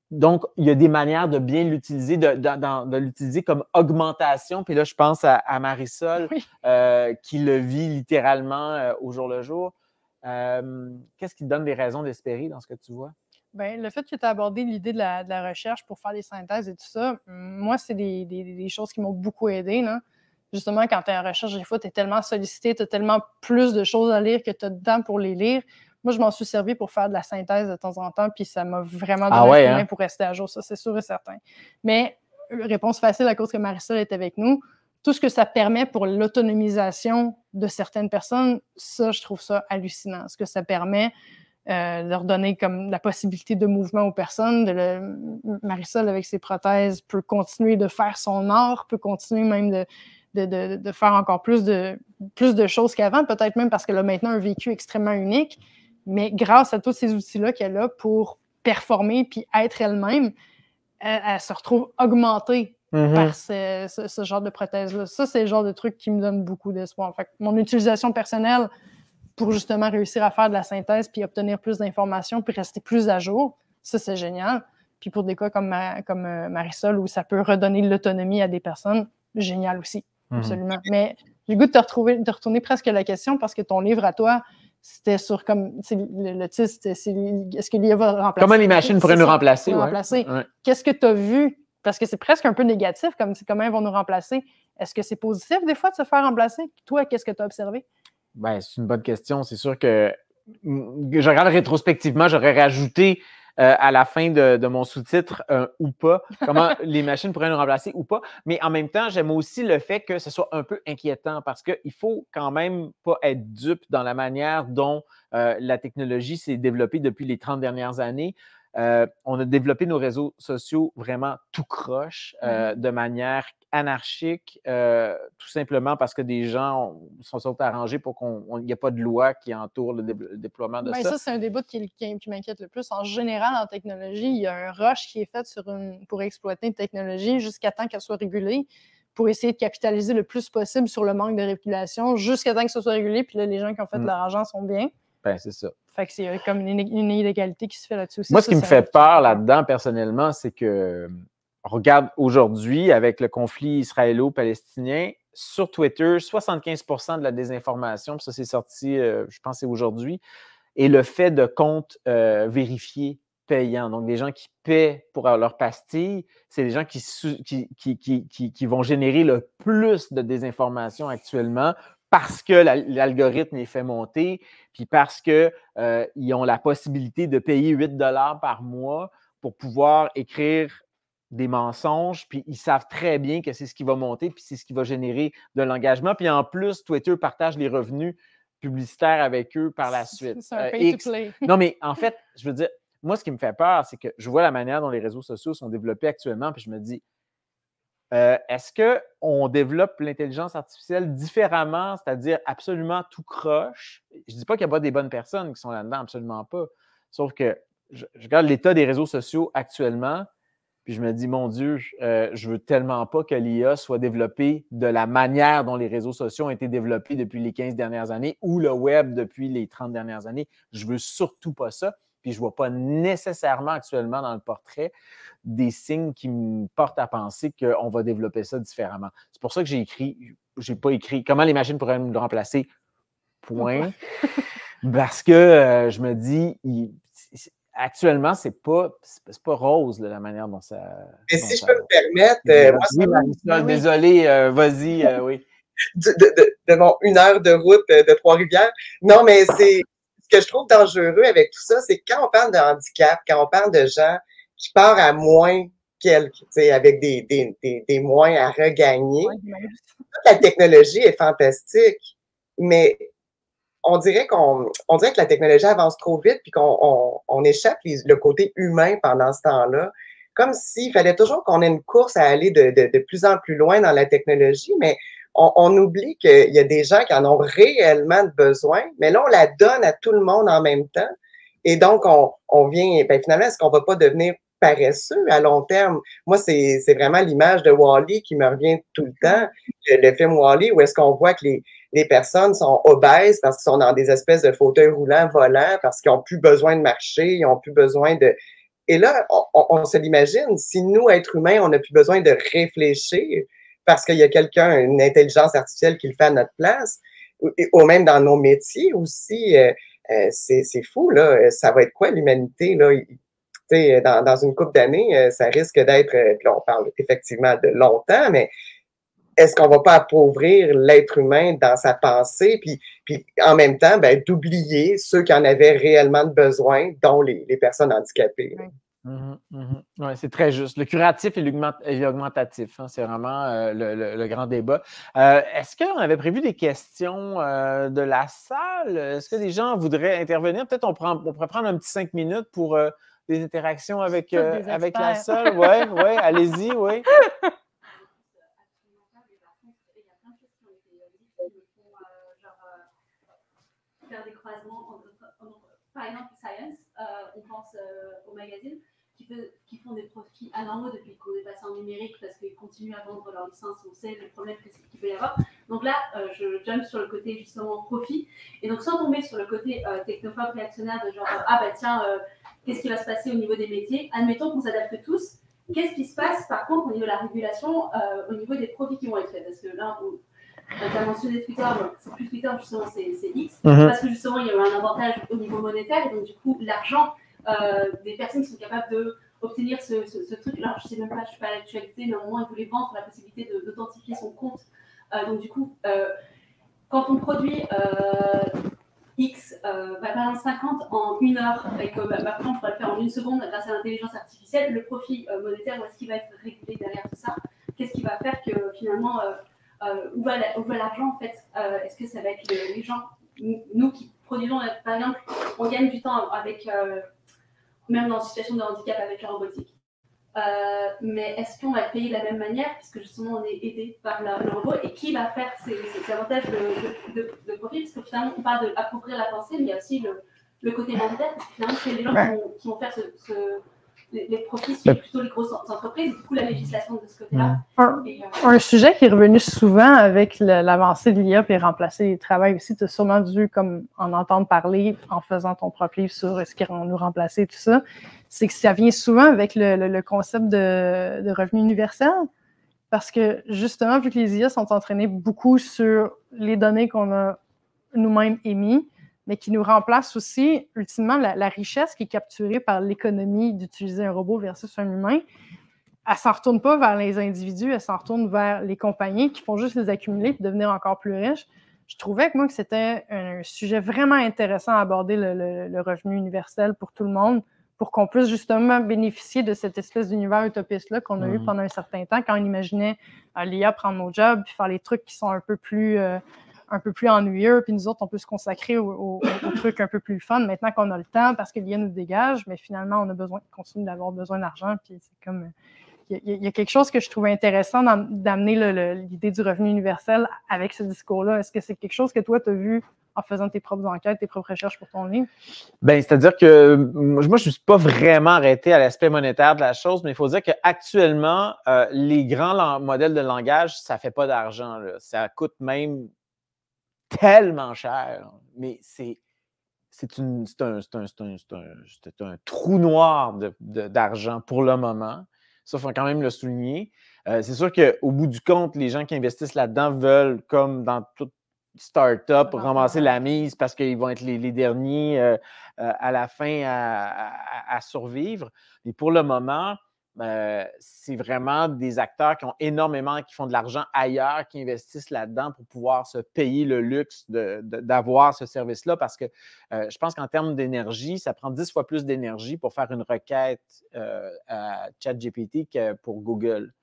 Donc, il y a des manières de bien l'utiliser, de l'utiliser comme augmentation. Puis là, je pense à Marisol qui le vit littéralement au jour le jour. Qu'est-ce qui te donne des raisons d'espérer dans ce que tu vois? Bien, le fait que tu as abordé l'idée de la recherche pour faire des synthèses et tout ça, moi, c'est des choses qui m'ont beaucoup aidé, là. Justement, quand tu es en recherche, des fois, tu es tellement sollicité, tu as tellement plus de choses à lire que tu as de temps pour les lire. Moi, je m'en suis servi pour faire de la synthèse de temps en temps, puis ça m'a vraiment donné un coup de main pour rester à jour, ça, c'est sûr et certain. Mais, réponse facile à cause que Marisol est avec nous, tout ce que ça permet pour l'autonomisation de certaines personnes, ça, je trouve ça hallucinant. Ce que ça permet de leur donner comme la possibilité de mouvement aux personnes. Marisol, avec ses prothèses, peut continuer de faire son art, peut continuer même de faire encore plus de choses qu'avant, peut-être même parce qu'elle a maintenant un vécu extrêmement unique, mais grâce à tous ces outils-là qu'elle a pour performer puis être elle-même, elle se retrouve augmentée par ce genre de prothèse-là. Ça, c'est le genre de truc qui me donne beaucoup d'espoir. Fait que mon utilisation personnelle pour justement réussir à faire de la synthèse puis obtenir plus d'informations puis rester plus à jour, ça, c'est génial. Puis pour des cas comme Marisol, où ça peut redonner de l'autonomie à des personnes, génial aussi. Absolument. Mais j'ai le goût de retourner presque à la question parce que ton livre à toi, c'était sur comme le titre, c'est est-ce que l'IA va remplacer? Comment les machines pourraient nous remplacer? Qu'est-ce que tu as vu? Parce que c'est presque un peu négatif, comme comment ils vont nous remplacer. Est-ce que c'est positif des fois de se faire remplacer? Toi, qu'est-ce que tu as observé? Ben, c'est une bonne question. C'est sûr que je regarde rétrospectivement, j'aurais rajouté à la fin de mon sous-titre ou pas, comment les machines pourraient nous remplacer ou pas. Mais en même temps, j'aime aussi le fait que ce soit un peu inquiétant parce qu'il faut quand même pas être dupe dans la manière dont la technologie s'est développée depuis les 30 dernières années. On a développé nos réseaux sociaux vraiment tout croche, de manière anarchique, tout simplement parce que des gens sont arrangés pour qu'il n'y ait pas de loi qui entoure le déploiement de ça. Ça, c'est un débat qui m'inquiète le plus. En général, en technologie, il y a un rush qui est fait pour exploiter une technologie jusqu'à temps qu'elle soit régulée, pour essayer de capitaliser le plus possible sur le manque de régulation, jusqu'à temps que ce soit régulé, puis là, les gens qui ont fait de l'argent sont bien. Ben, c'est ça. Fait que c'est comme une inégalité qui se fait là-dessus aussi. Moi, ce qui me fait peur là-dedans, personnellement, c'est que on regarde aujourd'hui, avec le conflit israélo-palestinien, sur Twitter, 75% de la désinformation, puis ça c'est sorti, je pense que c'est aujourd'hui, et le fait de comptes vérifiés payants. Donc, des gens qui paient pour leur pastille, c'est des gens qui vont générer le plus de désinformation actuellement parce que l'algorithme est fait monter, puis parce qu'ils ont la possibilité de payer 8 $ par mois pour pouvoir écrire des mensonges, puis ils savent très bien que c'est ce qui va monter, puis c'est ce qui va générer de l'engagement. Puis en plus, Twitter partage les revenus publicitaires avec eux par la suite. C'est un pay-to-play. Non, mais en fait, je veux dire, moi, ce qui me fait peur, c'est que je vois la manière dont les réseaux sociaux sont développés actuellement, puis je me dis, est-ce qu'on développe l'intelligence artificielle différemment, c'est-à-dire absolument tout croche? Je ne dis pas qu'il n'y a pas des bonnes personnes qui sont là-dedans, absolument pas. Sauf que je regarde l'état des réseaux sociaux actuellement, puis je me dis, mon Dieu, je veux tellement pas que l'IA soit développée de la manière dont les réseaux sociaux ont été développés depuis les 15 dernières années ou le web depuis les 30 dernières années. Je veux surtout pas ça. Puis je ne vois pas nécessairement actuellement dans le portrait des signes qui me portent à penser qu'on va développer ça différemment. C'est pour ça que j'ai pas écrit comment les machines pourraient nous remplacer, point. Parce que je me dis, actuellement, c'est pas rose là, la manière dont ça. Mais si je peux me permettre, moi, Marisol, désolé, vas-y, oui. De mon 1 heure de route de Trois-Rivières. Non, mais c'est ce que je trouve dangereux avec tout ça, c'est quand on parle de handicap, quand on parle de gens qui partent à moins avec des moins à regagner. La technologie est fantastique, mais on dirait que la technologie avance trop vite puis qu'on échappe le côté humain pendant ce temps-là. comme s'il fallait toujours qu'on ait une course à aller de plus en plus loin dans la technologie, mais on oublie qu'il y a des gens qui en ont réellement besoin, mais là, on la donne à tout le monde en même temps. Et donc, on vient, ben finalement, est-ce qu'on va pas devenir paresseux à long terme? Moi, c'est vraiment l'image de Wall-E qui me revient tout le temps, le film Wall-E, où est-ce qu'on voit que les personnes sont obèses parce qu'ils sont dans des espèces de fauteuils roulants volants, parce qu'ils n'ont plus besoin de marcher, ils n'ont plus besoin de... Et là, on se l'imagine, si nous, êtres humains, on n'a plus besoin de réfléchir parce qu'il y a quelqu'un, une intelligence artificielle qui le fait à notre place, ou même dans nos métiers aussi, c'est fou, là. Ça va être quoi l'humanité, là? Dans une couple d'années, ça risque d'être, puis là, on parle effectivement de longtemps, mais est-ce qu'on va pas appauvrir l'être humain dans sa pensée, puis en même temps, ben, d'oublier ceux qui en avaient réellement besoin, dont les personnes handicapées. Ouais, c'est très juste. Le curatif et l'augmentatif, hein, c'est vraiment le grand débat. Est-ce qu'on avait prévu des questions de la salle? Est-ce que des gens voudraient intervenir? Peut-être on pourrait prendre un petit 5 minutes pour des interactions avec la salle. Oui, allez-y, oui. Faire des croisements par exemple Science, on pense au magazine qui font des profits anormaux depuis qu'on est passé en numérique parce qu'ils continuent à vendre leur licence, on sait le problème qu'il peut y avoir. Donc là, je jump sur le côté justement profit, et donc sans tomber sur le côté technophobe réactionnaire de genre qu'est-ce qui va se passer au niveau des métiers, admettons qu'on s'adapte tous, qu'est-ce qui se passe par contre au niveau de la régulation, au niveau des profits qui vont être faits, parce que là, tu as mentionné Twitter, c'est plus Twitter justement, c'est X, parce que justement il y a eu un avantage au niveau monétaire, et donc du coup l'argent des personnes qui sont capables d'obtenir ce truc, alors je sais même pas, je suis pas à l'actualité, mais au moins ils voulaient vendre la possibilité d'authentifier son compte, donc du coup quand on produit X, par exemple 50 en 1 heure, et que maintenant on pourrait le faire en 1 seconde grâce à l'intelligence artificielle, le profit monétaire, où est-ce qu'il va être régulé derrière tout ça? Qu'est-ce qui va faire que finalement où va l'argent en fait? Est-ce que ça va être les gens, nous qui produisons par exemple, on gagne du temps avec, même dans une situation de handicap avec la robotique, mais est-ce qu'on va payer de la même manière puisque justement on est aidé par le robot, et qui va faire ces avantages de profit, parce que finalement on parle d'approprier la pensée, mais il y a aussi le côté monétaire, parce que finalement c'est les gens qui vont faire les profits sur plutôt les grosses entreprises, du coup la législation de ce côté-là. Un sujet qui est revenu souvent avec l'avancée de l'IA et remplacer le travail aussi, tu as sûrement dû comme en entendre parler en faisant ton propre livre sur ce qui va nous remplacer, tout ça, c'est que ça vient souvent avec le concept de revenu universel, parce que justement, vu que les IA sont entraînées beaucoup sur les données qu'on a nous-mêmes émises, mais qui nous remplace aussi, ultimement, la richesse qui est capturée par l'économie d'utiliser un robot versus un humain, elle ne s'en retourne pas vers les individus, elle s'en retourne vers les compagnies qui font juste les accumuler et devenir encore plus riches. Je trouvais que moi, que c'était un sujet vraiment intéressant à aborder, le revenu universel pour tout le monde, pour qu'on puisse justement bénéficier de cette espèce d'univers utopiste-là qu'on a eu pendant un certain temps, quand on imaginait l'IA prendre nos jobs puis faire les trucs qui sont un peu plus ennuyeux, puis nous autres, on peut se consacrer aux trucs un peu plus fun maintenant qu'on a le temps, parce que l'IA nous dégage, mais finalement, on a continue d'avoir besoin d'argent, puis c'est comme... Il y a quelque chose que je trouvais intéressant d'amener l'idée du revenu universel avec ce discours-là. Est-ce que c'est quelque chose que toi, tu as vu en faisant tes propres enquêtes, tes propres recherches pour ton livre? Bien, c'est-à-dire que moi, je ne me suis pas vraiment arrêté à l'aspect monétaire de la chose, mais il faut dire qu'actuellement, les grands modèles de langage, ça ne fait pas d'argent. Ça coûte même tellement cher, mais c'est un trou noir d'argent pour le moment. Ça, il faut quand même le souligner. C'est sûr qu'au bout du compte, les gens qui investissent là-dedans veulent, comme dans toute start-up, ramasser la mise parce qu'ils vont être les derniers à la fin à survivre. Mais pour le moment, c'est vraiment des acteurs qui font de l'argent ailleurs, qui investissent là-dedans pour pouvoir se payer le luxe d'avoir ce service-là, parce que je pense qu'en termes d'énergie, ça prend 10 fois plus d'énergie pour faire une requête à ChatGPT que pour Google,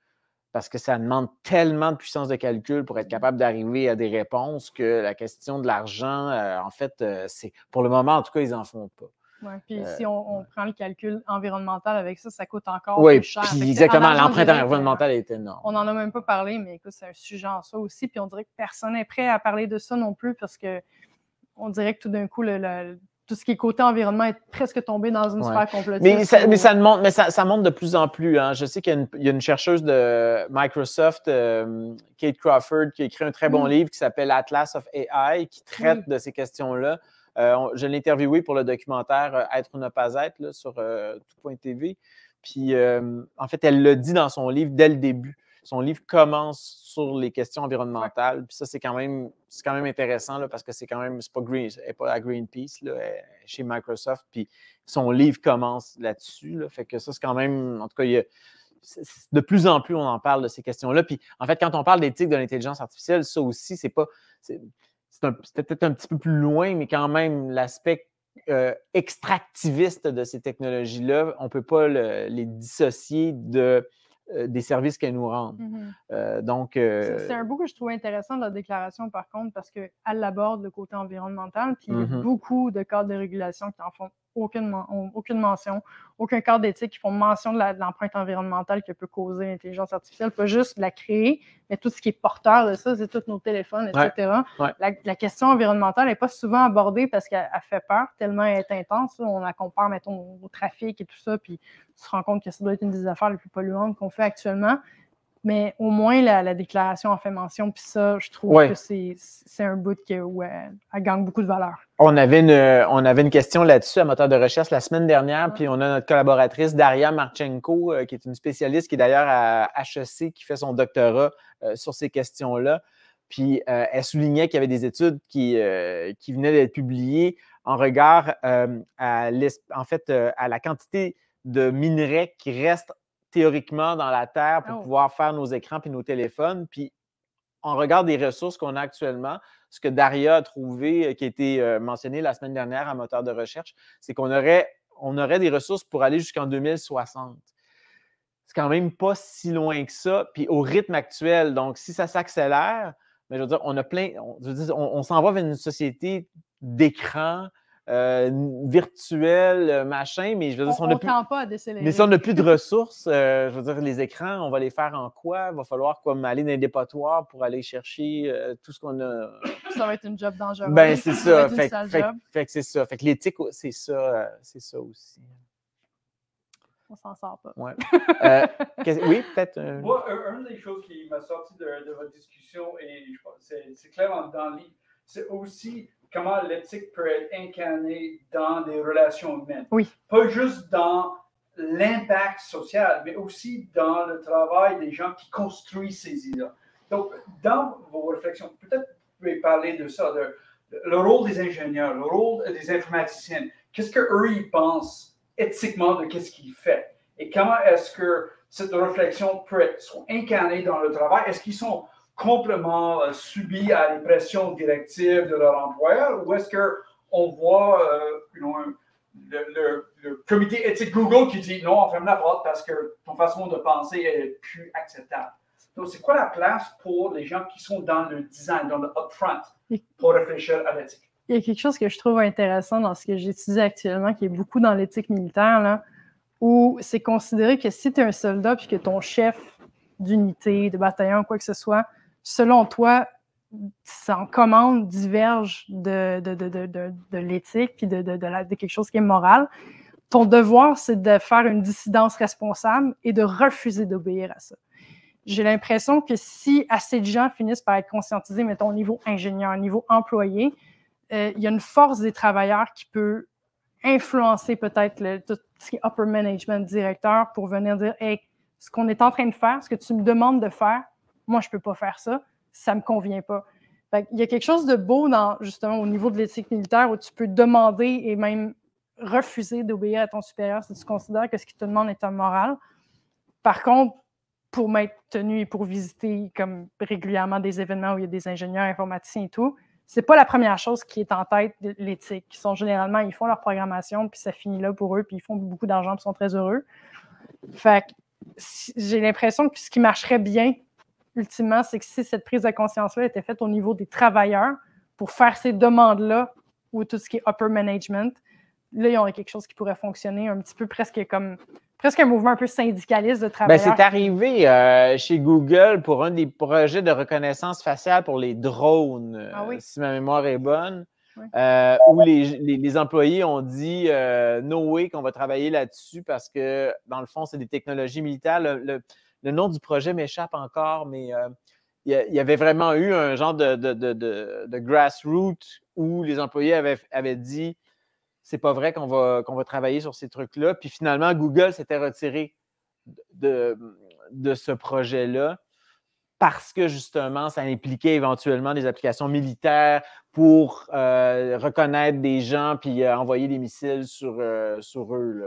parce que ça demande tellement de puissance de calcul pour être capable d'arriver à des réponses que la question de l'argent, en fait, c'est pour le moment, en tout cas, ils n'en font pas. Ouais, puis si on prend le calcul environnemental avec ça, ça coûte encore Oui, plus cher. puis exactement, l'empreinte environnementale est énorme. On n'en a même pas parlé, mais écoute, c'est un sujet en soi aussi, puis on dirait que personne n'est prêt à parler de ça non plus, parce que on dirait que tout d'un coup, tout ce qui est côté environnement est presque tombé dans une sphère complotiste. Mais ça monte de plus en plus. Hein. Je sais qu'il y a une chercheuse de Microsoft, Kate Crawford, qui a écrit un très bon livre qui s'appelle Atlas of AI, qui traite de ces questions-là. Je l'ai interviewé pour le documentaire Être ou ne pas être là, sur tout.tv. Puis, en fait, elle l'a dit dans son livre dès le début. Son livre commence sur les questions environnementales. Puis ça, c'est quand même intéressant là, parce que c'est pas à Greenpeace, là, elle est chez Microsoft. Puis son livre commence là-dessus. Là, fait que ça, c'est quand même, en tout cas, de plus en plus, on en parle de ces questions-là. Puis en fait, quand on parle d'éthique de l'intelligence artificielle, ça aussi, c'est peut-être un petit peu plus loin, mais quand même, l'aspect extractiviste de ces technologies-là, on ne peut pas les dissocier des services qu'elles nous rendent. C'est un bout que je trouve intéressant de la déclaration, par contre, parce qu'elle aborde le côté environnemental, puis il y a beaucoup de cadres de régulation qui en font aucune mention, aucun cadre d'éthique qui font mention de l'empreinte environnementale que peut causer l'intelligence artificielle, pas juste de la créer, mais tout ce qui est porteur de ça, c'est tous nos téléphones, etc. Ouais. La question environnementale n'est pas souvent abordée parce qu'elle fait peur, tellement elle est intense. Là, on la compare, mettons, au trafic et tout ça, puis tu te rends compte que ça doit être une des affaires les plus polluantes qu'on fait actuellement. Mais au moins, la déclaration en fait mention, puis ça, je trouve que c'est un bout où elle gagne beaucoup de valeur. On avait une question là-dessus à Moteur de recherche la semaine dernière, puis on a notre collaboratrice Daria Marchenko, qui est une spécialiste qui est d'ailleurs à HEC, qui fait son doctorat sur ces questions-là. Puis elle soulignait qu'il y avait des études qui venaient d'être publiées en regard à la quantité de minerais qui restent théoriquement dans la Terre pour pouvoir faire nos écrans puis nos téléphones. Puis, en regard des ressources qu'on a actuellement, ce que Daria a trouvé, qui a été mentionné la semaine dernière à Moteur de recherche, c'est qu'on aurait des ressources pour aller jusqu'en 2060. C'est quand même pas si loin que ça. Puis, au rythme actuel, donc si ça s'accélère, mais je veux dire, on s'en va vers une société d'écran, virtuel, machin, mais je veux dire, on tend pas à décélérer. Mais si on n'a plus de ressources, je veux dire, les écrans, on va les faire en quoi? Il va falloir aller dans les dépotoirs pour aller chercher tout ce qu'on a. Ça va être une job dangereuse. Ben, c'est ça. Fait que c'est ça. Fait que l'éthique, c'est ça aussi. On s'en sort pas. Ouais. Oui, peut-être. Moi, une des choses qui m'a sorti de votre discussion, et je pense c'est clair dans le livre, c'est aussi comment l'éthique peut être incarnée dans des relations humaines. Oui. Pas juste dans l'impact social, mais aussi dans le travail des gens qui construisent ces idées-là. Donc, dans vos réflexions, peut-être vous pouvez parler de ça, le rôle des ingénieurs, le rôle des informaticiens. Qu'est-ce qu'eux, ils pensent éthiquement de qu'est-ce qu'ils font? Et comment est-ce que cette réflexion peut être incarnée dans le travail? Est-ce qu'ils sont complètement subis à les pressions directives de leur employeur, ou est-ce qu'on voit le comité éthique Google qui dit non, on ferme la porte parce que ton façon de penser est plus acceptable? Donc, c'est quoi la place pour les gens qui sont dans le design, dans le upfront, pour réfléchir à l'éthique? Il y a quelque chose que je trouve intéressant dans ce que j'étudie actuellement, qui est beaucoup dans l'éthique militaire, là, où c'est considéré que si tu es un soldat puis que ton chef d'unité, de bataillon, quoi que ce soit, selon toi, son commande diverge de l'éthique puis de quelque chose qui est moral, ton devoir, c'est de faire une dissidence responsable et de refuser d'obéir à ça. J'ai l'impression que si assez de gens finissent par être conscientisés, mettons, au niveau ingénieur, au niveau employé, il y a une force des travailleurs qui peut influencer peut-être tout ce qui est upper management, directeur, pour venir dire « Hey, ce qu'on est en train de faire, ce que tu me demandes de faire, moi, je ne peux pas faire ça, ça ne me convient pas. » Il y a quelque chose de beau justement au niveau de l'éthique militaire où tu peux demander et même refuser d'obéir à ton supérieur si tu considères que ce qu'il te demande est immoral. Par contre, pour m'être tenu et pour visiter comme régulièrement des événements où il y a des ingénieurs, informaticiens et tout, c'est pas la première chose qui est en tête de l'éthique. Ils sont généralement, ils font leur programmation, puis ça finit là pour eux, puis ils font beaucoup d'argent, puis ils sont très heureux. Fait que j'ai l'impression que ce qui marcherait bien, ultimement, c'est que si cette prise de conscience-là était faite au niveau des travailleurs pour faire ces demandes-là, ou tout ce qui est upper management, là, ils ont quelque chose qui pourrait fonctionner un petit peu presque un mouvement un peu syndicaliste de Ben, travailleurs. c'est arrivé chez Google pour un des projets de reconnaissance faciale pour les drones, si ma mémoire est bonne, où les employés ont dit no way qu'on va travailler là-dessus parce que, dans le fond, c'est des technologies militaires. Le nom du projet m'échappe encore, mais il y avait vraiment eu un genre de grassroots où les employés avaient dit c'est pas vrai qu'on va travailler sur ces trucs-là. Puis finalement, Google s'était retiré de ce projet-là parce que justement, ça impliquait éventuellement des applications militaires pour reconnaître des gens puis envoyer des missiles sur eux, là.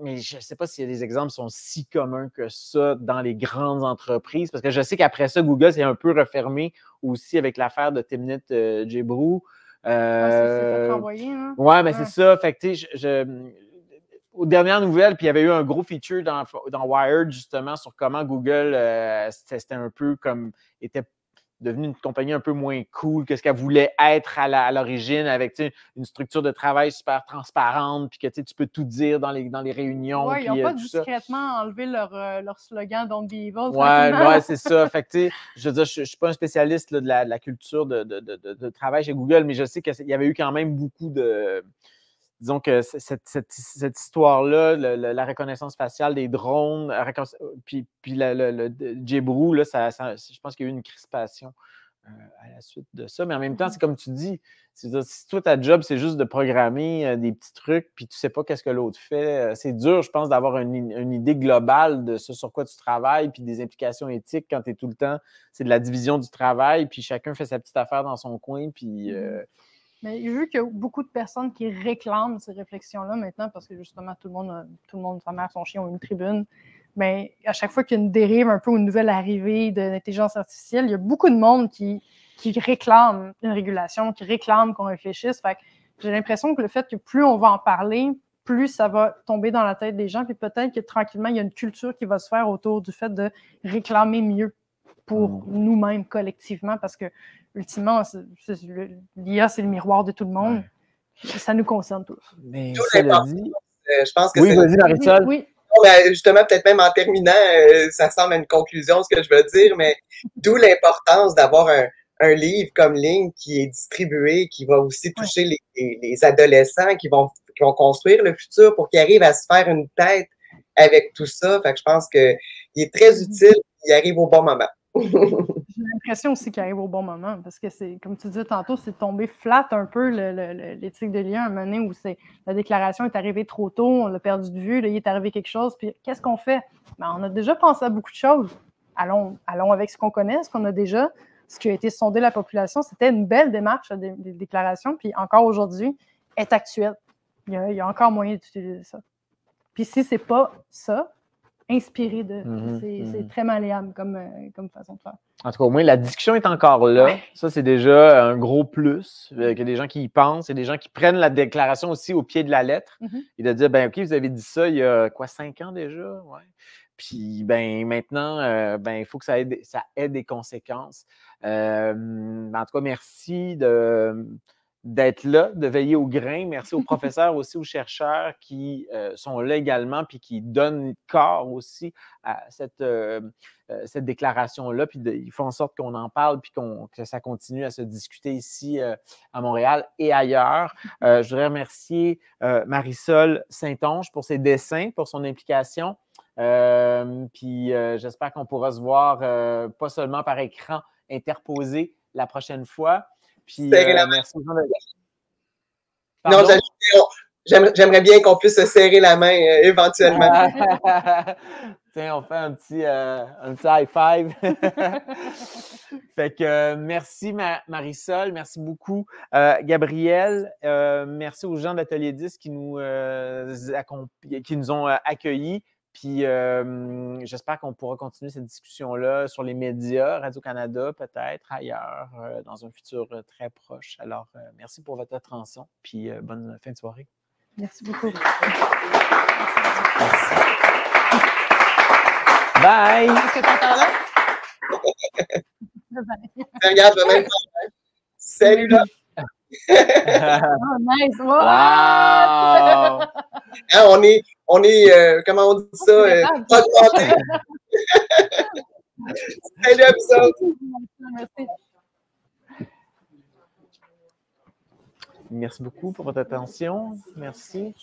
Mais je ne sais pas s'il y a des exemples qui sont si communs que ça dans les grandes entreprises, parce que je sais qu'après ça, Google s'est un peu refermé aussi avec l'affaire de Timnit Gebru. C'est fait renvoyer, hein? Ouais, mais c'est ça. Fait que, tu sais, aux dernières nouvelles, puis il y avait eu un gros feature dans Wired, justement, sur comment Google, c'était un peu comme, était devenue une compagnie un peu moins cool que ce qu'elle voulait être à l'origine, avec une structure de travail super transparente, puis que tu peux tout dire dans les réunions. Oui, ils n'ont pas discrètement enlevé leur slogan « Don't be evil ». Ouais, c'est ça. Fait que, je veux dire, je ne suis pas un spécialiste là, de la culture de travail chez Google, mais je sais qu'il y avait eu quand même beaucoup de... Disons que cette histoire-là, la reconnaissance faciale des drones, puis le Gebru, là, je pense qu'il y a eu une crispation à la suite de ça. Mais en même temps, c'est comme tu dis, si toi, ta job, c'est juste de programmer des petits trucs, puis tu ne sais pas qu'est-ce que l'autre fait, c'est dur, je pense, d'avoir une idée globale de ce sur quoi tu travailles, puis des implications éthiques quand tu es tout le temps. C'est de la division du travail, puis chacun fait sa petite affaire dans son coin, puis... Mais vu qu'il y a beaucoup de personnes qui réclament ces réflexions-là maintenant, parce que justement, tout le monde, sa mère, son chien ont une tribune, mais à chaque fois qu'il y a une dérive un peu ou une nouvelle arrivée de l'intelligence artificielle, il y a beaucoup de monde qui réclame une régulation, qui réclame qu'on réfléchisse. Fait que j'ai l'impression que le fait que plus on va en parler, plus ça va tomber dans la tête des gens, puis peut-être que tranquillement, il y a une culture qui va se faire autour du fait de réclamer mieux pour nous-mêmes collectivement, parce que ultimement, l'IA, c'est le miroir de tout le monde. Ouais. Ça nous concerne tous. Mais ça le dit. Je pense que oui, vas-y, Marisol. Oui. Justement, peut-être même en terminant, ça semble une conclusion, ce que je veux dire, mais d'où l'importance d'avoir un livre comme Ligne qui est distribué, qui va aussi toucher les adolescents qui vont construire le futur pour qu'ils arrivent à se faire une tête avec tout ça. Fait que je pense qu'il est très utile, il arrive au bon moment. J'ai l'impression aussi qu'il arrive au bon moment, parce que c'est, comme tu disais tantôt, c'est tombé flat un peu l'éthique de l'IA, un moment donné où la déclaration est arrivée trop tôt, on l'a perdu de vue, là, il est arrivé quelque chose, puis qu'est-ce qu'on fait? Ben, on a déjà pensé à beaucoup de choses. Allons avec ce qu'on connaît, ce qu'on a déjà, ce qui a été sondé la population. C'était une belle démarche de déclaration, puis encore aujourd'hui, est actuelle. Il y a encore moyen d'utiliser ça. Puis si c'est pas ça, inspiré de. C'est très malléable comme façon de faire. En tout cas, au moins, la discussion est encore là. Ouais. Ça, c'est déjà un gros plus. Il y a des gens qui y pensent. Il y a des gens qui prennent la déclaration aussi au pied de la lettre et de dire, ben OK, vous avez dit ça il y a 5 ans déjà? Ouais. Puis, ben maintenant, il faut que ça ait des conséquences. En tout cas, merci d'être là, de veiller au grain. Merci aux professeurs aussi, aux chercheurs qui sont là également puis qui donnent corps aussi à cette déclaration-là. Puis ils font en sorte qu'on en parle puis que ça continue à se discuter ici à Montréal et ailleurs. Je voudrais remercier Marisol Saint-Onge pour ses dessins, pour son implication. Puis j'espère qu'on pourra se voir pas seulement par écran interposé la prochaine fois. Puis, merci aux gens de... Non, j'aimerais bien qu'on puisse se serrer la main éventuellement. Tiens, on fait un petit high five. Fait que merci Marisol, merci beaucoup. Gabriel, merci aux gens d'Atelier 10 qui nous ont accueillis. Puis j'espère qu'on pourra continuer cette discussion-là sur les médias, Radio-Canada, peut-être ailleurs, dans un futur très proche. Alors, merci pour votre attention, puis bonne fin de soirée. Merci beaucoup. Merci. Bye! Est-ce que tu entends là? Regarde, je vais même... Salut là! Oh, nice! Wow! Wow! Hein, on est comment on dit ça? Augmenté. Salut à vous autres. Merci. Merci beaucoup pour votre attention. Merci.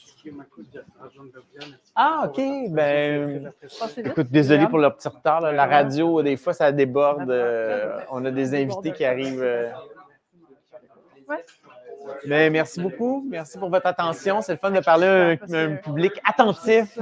Ah, OK. Ben, écoute, désolé pour le petit retard. Là. La radio, des fois, ça déborde. On a des invités qui arrivent. Mais merci beaucoup. Merci pour votre attention. C'est le fun de parler à un public attentif.